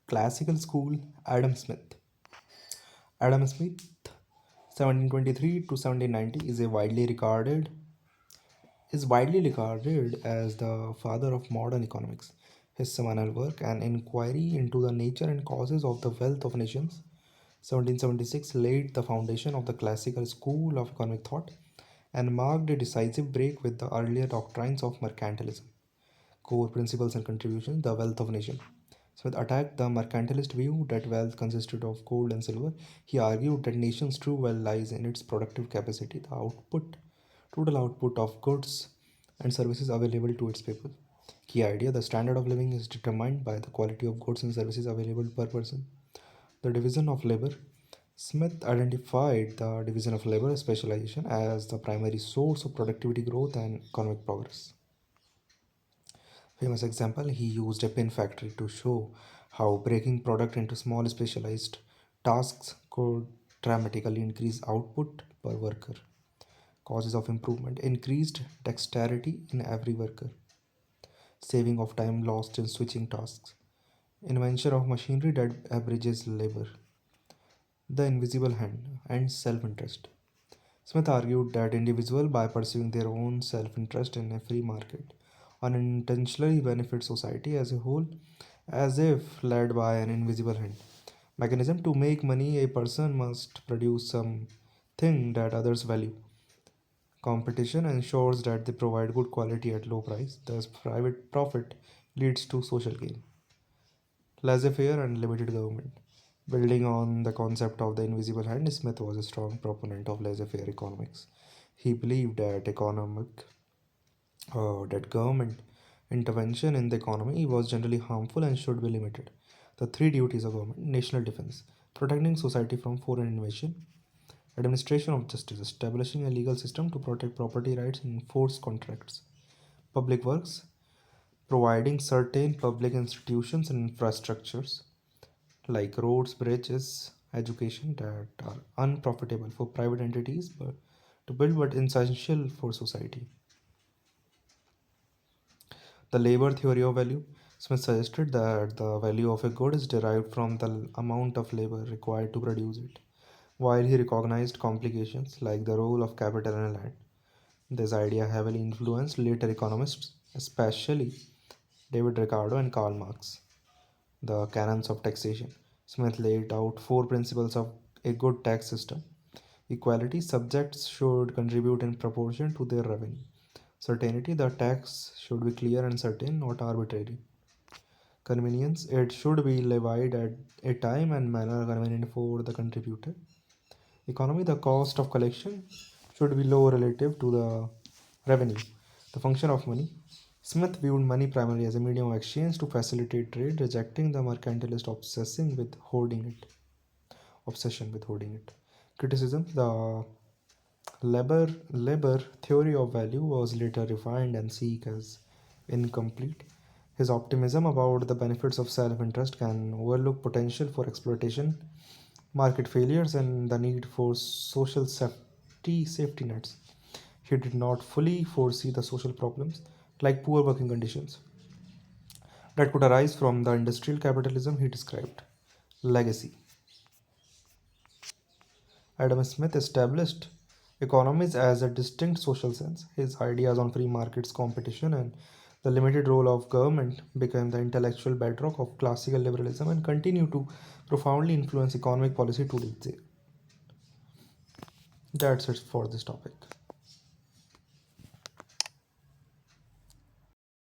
Classical School, Adam Smith. Adam Smith, 1723 to 1790, is widely regarded as the father of modern economics. His seminal work, An Inquiry into the Nature and Causes of the Wealth of Nations, 1776, laid the foundation of the classical school of economic thought and marked a decisive break with the earlier doctrines of mercantilism. Core principles and contributions, the wealth of nation. Smith attacked the mercantilist view that wealth consisted of gold and silver. He argued that nation's true wealth lies in its productive capacity, the total output of goods and services available to its people. Key idea, the standard of living is determined by the quality of goods and services available per person. The division of labor. Smith identified the division of labor specialization as the primary source of productivity growth and economic progress. Famous example, he used a pin factory to show how breaking product into small specialized tasks could dramatically increase output per worker. Causes of improvement, increased dexterity in every worker, saving of time lost in switching tasks, invention of machinery that abridges labor, the invisible hand, and self interest. Smith argued that individuals, by pursuing their own self interest in a free market, unintentionally benefit society as a whole, as if led by an invisible hand. Mechanism, to make money, a person must produce something that others value. Competition ensures that they provide good quality at low price, thus, private profit leads to social gain. Laissez faire and limited government. Building on the concept of the invisible hand, Smith was a strong proponent of laissez faire economics. He believed that government intervention in the economy was generally harmful and should be limited. The three duties of government: national defense, protecting society from foreign invasion; administration of justice, establishing a legal system to protect property rights and enforce contracts; public works, providing certain public institutions and infrastructures like roads, bridges, education that are unprofitable for private entities but to build but essential for society. The labor theory of value. Smith suggested that the value of a good is derived from the amount of labor required to produce it. While he recognized complications like the role of capital and land, this idea heavily influenced later economists, especially David Ricardo and Karl Marx. The canons of taxation. Smith laid out four principles of a good tax system. Equality, subjects should contribute in proportion to their revenue. Certainty, the tax should be clear and certain, not arbitrary. Convenience, it should be levied at a time and manner convenient for the contributor. Economy, the cost of collection should be low relative to the revenue. The function of money. Smith viewed money primarily as a medium of exchange to facilitate trade, rejecting the mercantilist obsession with hoarding it. Criticism, the labor theory of value was later refined and seen as incomplete. His optimism about the benefits of self-interest can overlook potential for exploitation, market failures, and the need for social safety nets. He did not fully foresee the social problems, like poor working conditions, that could arise from the industrial capitalism he described. Legacy. Adam Smith established economies as a distinct social sense. His ideas on free markets, competition, and the limited role of government became the intellectual bedrock of classical liberalism and continue to profoundly influence economic policy to this day. That's it for this topic.